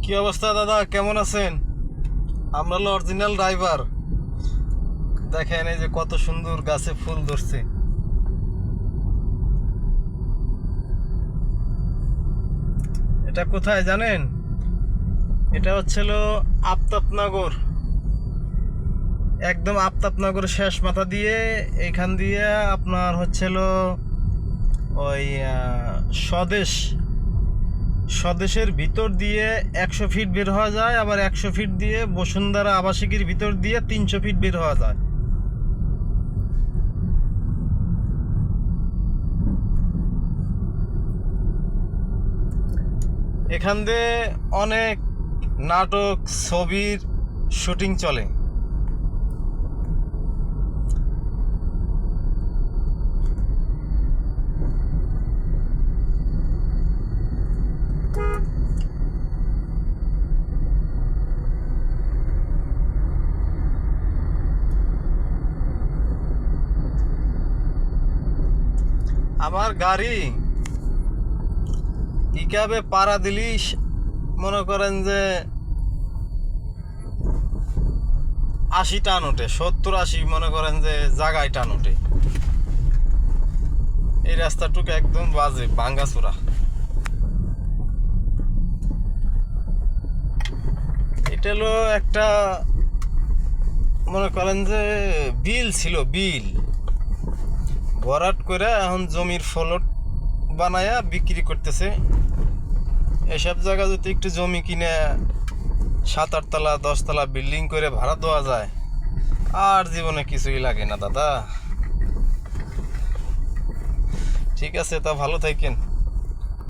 কি অবস্থা দাদা, কেমন আছেন? আমরা হলো অরিজিনাল ড্রাইভার। দেখেন এই যে কত সুন্দর গাছে ফুল ধরছে। এটা কোথায় জানেন? এটা হচ্ছিল আফতাবনগর, একদম আফতাবনগরের শেষ মাথা দিয়ে এইখান দিয়ে আপনার হচ্ছিল ওই স্বদেশ, স্বদেশের ভিতর দিয়ে 100 ফিট বের হওয়া যায়, আবার 100 ফিট দিয়ে বসুন্ধরা আবাসিকের ভিতর দিয়ে 300 ফিট বের হওয়া যায়। এখান দিয়ে অনেক নাটক ছবির শুটিং চলে। আমার গাড়ি পিকআপে পাড়া দিলি মনে করেন যে 80 টান ওঠে, 70-80 মনে করেন যে জায়গায় টান ওঠে। এই রাস্তাটুকু একদম বাজে, ভাঙ্গাচোরা। এটা হলো একটা মনে করেন যে বিল ছিল, বিল ভরাট করে এখন জমির ফলট বানায়া বিক্রি করতেছে। এসব জায়গা যদি একটু জমি কিনে 7-8 তলা 10 তলা বিল্ডিং করে ভাড়া দেওয়া যায়, আর জীবনে কিছুই লাগে না দাদা। ঠিক আছে, তা ভালো থাকেন।